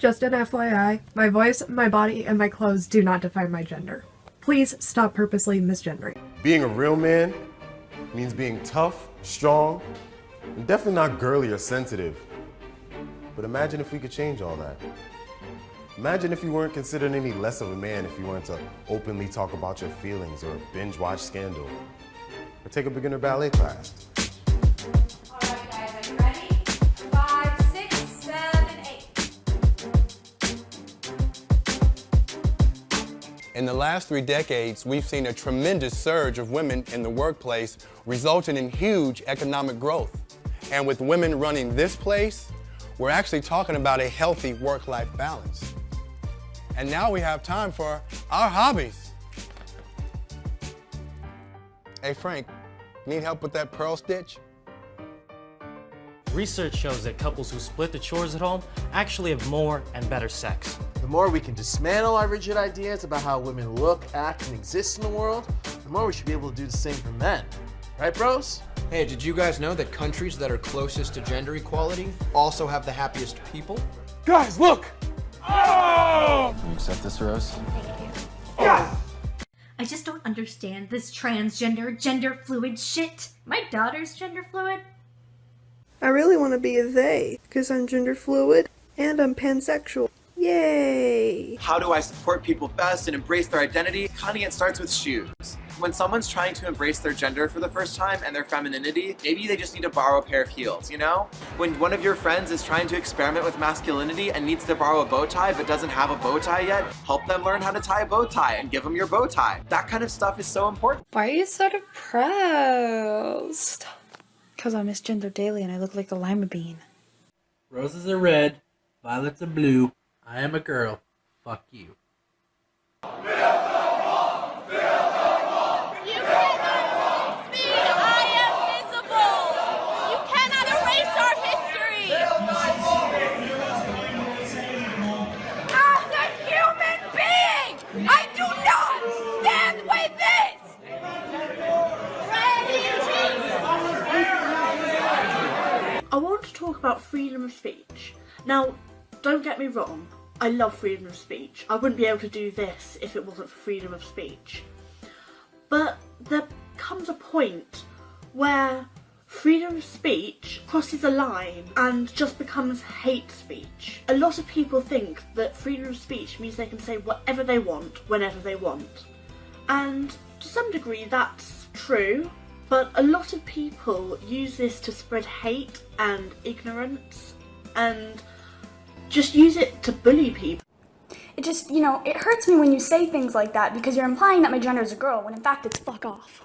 Just an FYI, my voice, my body, and my clothes do not define my gender. Please stop purposely misgendering. Being a real man means being tough, strong, and definitely not girly or sensitive. But imagine if we could change all that. Imagine if you weren't considered any less of a man if you weren't to openly talk about your feelings or binge watch Scandal or take a beginner ballet class. All right, guys, are you ready? 5, 6, 7, 8. In the last 3 decades, we've seen a tremendous surge of women in the workplace, resulting in huge economic growth. And with women running this place, we're actually talking about a healthy work-life balance. And now we have time for our hobbies. Hey Frank, need help with that pearl stitch? Research shows that couples who split the chores at home actually have more and better sex. The more we can dismantle our rigid ideas about how women look, act, and exist in the world, the more we should be able to do the same for men. Right, bros? Hey, did you guys know that countries that are closest to gender equality also have the happiest people? Guys, look! Oh! Can you accept this, Rose? Yeah! I just don't understand this transgender, gender fluid shit. My daughter's gender fluid. I really want to be a they, because I'm gender fluid and I'm pansexual. Yay! How do I support people best and embrace their identity? Honey, it starts with shoes. When someone's trying to embrace their gender for the first time and their femininity, maybe they just need to borrow a pair of heels, you know? When one of your friends is trying to experiment with masculinity and needs to borrow a bow tie but doesn't have a bow tie yet, help them learn how to tie a bow tie and give them your bow tie. That kind of stuff is so important. Why are you so depressed? Because I misgender daily and I look like a lima bean. Roses are red, violets are blue. I am a girl. Fuck you. I want to talk about freedom of speech. Now, don't get me wrong, I love freedom of speech. I wouldn't be able to do this if it wasn't for freedom of speech. But there comes a point where freedom of speech crosses a line and just becomes hate speech. A lot of people think that freedom of speech means they can say whatever they want, whenever they want. And to some degree that's true. But a lot of people use this to spread hate and ignorance and just use it to bully people. It just, you know, it hurts me when you say things like that because you're implying that my gender is a girl when in fact it's fuck off.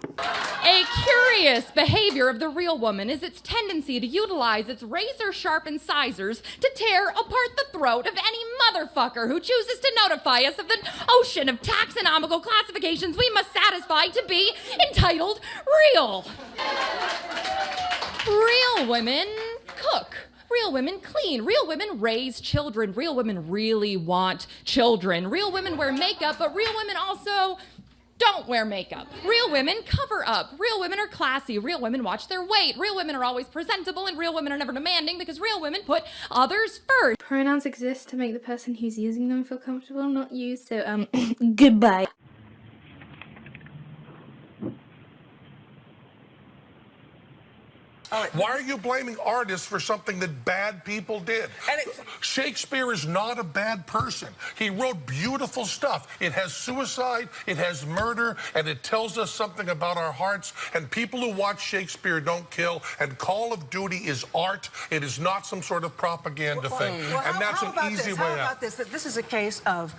A curious behavior of the real woman is its tendency to utilize its razor-sharp incisors to tear apart the throat of any motherfucker who chooses to notify us of the ocean of taxonomical classifications we must satisfy to be entitled real. Real women cook. Real women clean. Real women raise children. Real women really want children. Real women wear makeup, but real women also don't wear makeup. Real women cover up. Real women are classy. Real women watch their weight. Real women are always presentable, and real women are never demanding because real women put others first. Pronouns exist to make the person who's using them feel comfortable, not you, so goodbye. Why are you blaming artists for something that bad people did? Shakespeare is not a bad person. He wrote beautiful stuff. It has suicide, it has murder, and it tells us something about our hearts. And people who watch Shakespeare don't kill. And Call of Duty is art. It is not some sort of propaganda thing. And that's an easy way out. How about this? This is a case of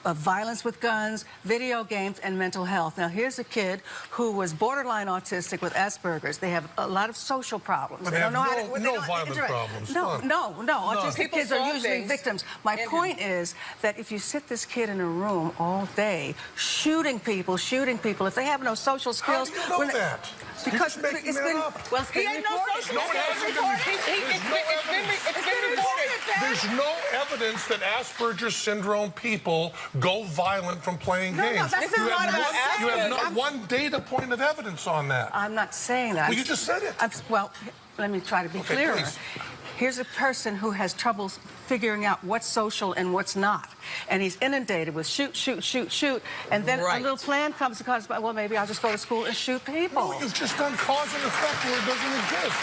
violence with guns, video games, and mental health. Now, here's a kid who was borderline autistic with Asperger's. They have a lot of social problems. But they don't know how to... No violent problems. No. Autistic kids are usually victims. My point is that if you sit this kid in a room all day shooting people, if they have no social skills... How do you know that? Because it's been... Well, he ain't no social skills. It's been reported. There's no evidence that Asperger's syndrome people go violent from playing games. You have not one data point of evidence on that. I'm not saying that. Well, you just said it. Well, let me try to be clearer. Please. Here's a person who has troubles figuring out what's social and what's not. And he's inundated with shoot, shoot, shoot, shoot. And then a little plan comes across, well, maybe I'll just go to school and shoot people. No, you've just done cause and effect where it doesn't exist.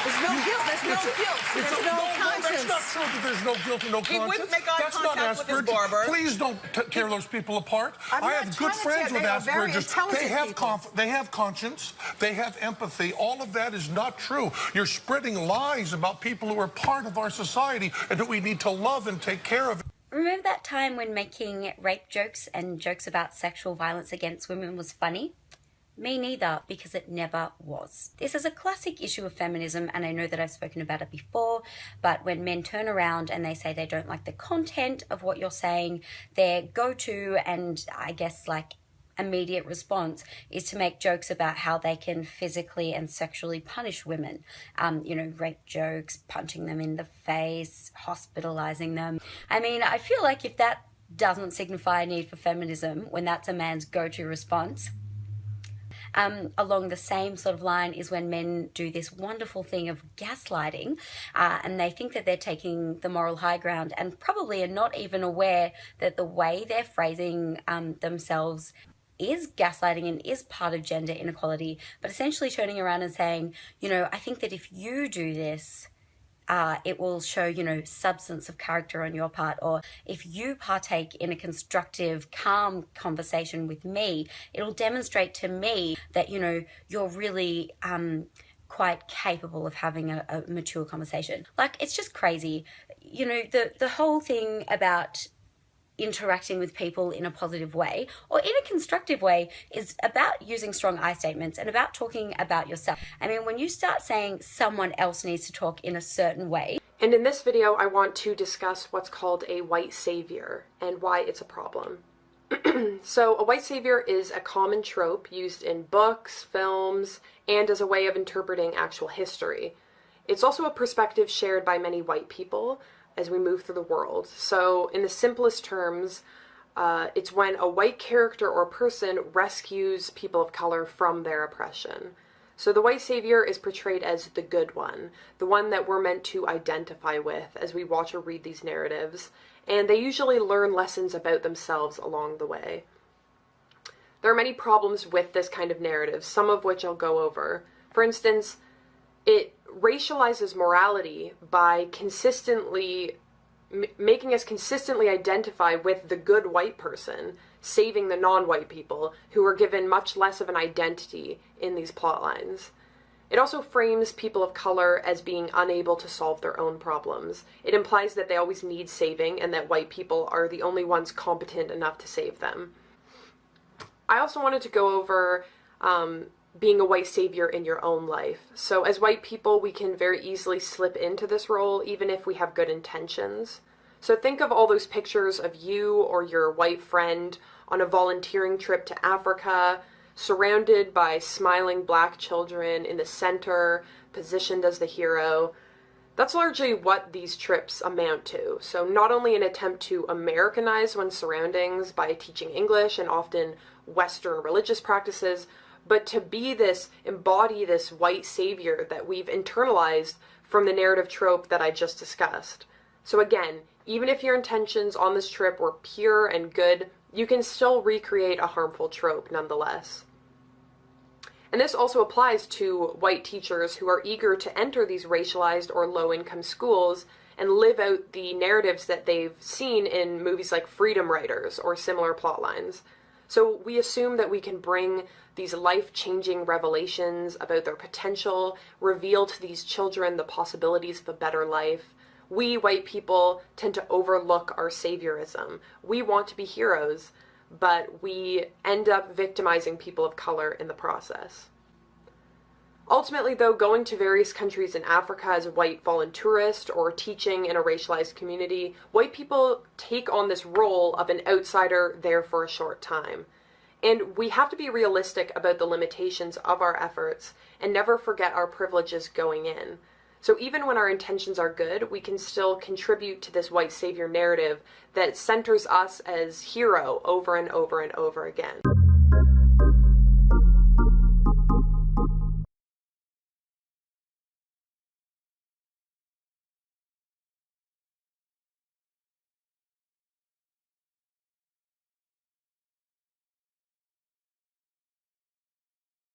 There's no guilt. There's no guilt. There's no conscience. That's not true that there's no guilt and no conscience. He wouldn't make eye That's not contact with his Asperger's. barber. Please don't tear those people apart. I have good friends with Asperger's. They have conscience. They have empathy. All of that is not true. You're spreading lies about people who are part of our society and that we need to love and take care of. Remember that time when making rape jokes and jokes about sexual violence against women was funny? Me neither, because it never was. This is a classic issue of feminism, and I know that I've spoken about it before, but when men turn around and they say they don't like the content of what you're saying, their go-to and I guess like immediate response is to make jokes about how they can physically and sexually punish women. You know, rape jokes, punching them in the face, hospitalizing them. I mean, I feel like if that doesn't signify a need for feminism, when that's a man's go-to response, along the same sort of line is when men do this wonderful thing of gaslighting, and they think that they're taking the moral high ground and probably are not even aware that the way they're phrasing themselves is gaslighting and is part of gender inequality, but essentially turning around and saying, you know, I think that if you do this, it will show, you know, substance of character on your part, or if you partake in a constructive, calm conversation with me, it'll demonstrate to me that, you know, you're really quite capable of having a mature conversation. Like, it's just crazy. You know, the whole thing about interacting with people in a positive way or in a constructive way is about using strong I statements and about talking about yourself. I mean, when you start saying someone else needs to talk in a certain way. And in this video, I want to discuss what's called a white savior and why it's a problem. So a white savior is a common trope used in books, films, and as a way of interpreting actual history. It's also a perspective shared by many white people as we move through the world. So in the simplest terms, it's when a white character or person rescues people of color from their oppression. So the white savior is portrayed as the good one, the one that we're meant to identify with as we watch or read these narratives, and they usually learn lessons about themselves along the way. There are many problems with this kind of narrative, some of which I'll go over. For instance, it racializes morality by consistently making us consistently identify with the good white person, saving the non-white people who are given much less of an identity in these plot lines. It also frames people of color as being unable to solve their own problems. It implies that they always need saving and that white people are the only ones competent enough to save them. I also wanted to go over being a white savior in your own life. So as white people, we can very easily slip into this role even if we have good intentions. So think of all those pictures of you or your white friend on a volunteering trip to Africa, surrounded by smiling black children in the center, positioned as the hero. That's largely what these trips amount to. So not only an attempt to Americanize one's surroundings by teaching English and often Western religious practices, but to embody this white savior that we've internalized from the narrative trope that I just discussed. So again, even if your intentions on this trip were pure and good, you can still recreate a harmful trope nonetheless. And this also applies to white teachers who are eager to enter these racialized or low-income schools and live out the narratives that they've seen in movies like Freedom Writers or similar plotlines. So we assume that we can bring these life-changing revelations about their potential, reveal to these children the possibilities of a better life. We, white people, tend to overlook our saviorism. We want to be heroes, but we end up victimizing people of color in the process. Ultimately, though, going to various countries in Africa as a white volunteerist or teaching in a racialized community, white people take on this role of an outsider there for a short time. And we have to be realistic about the limitations of our efforts and never forget our privileges going in. So even when our intentions are good, we can still contribute to this white savior narrative that centers us as hero over and over and over again.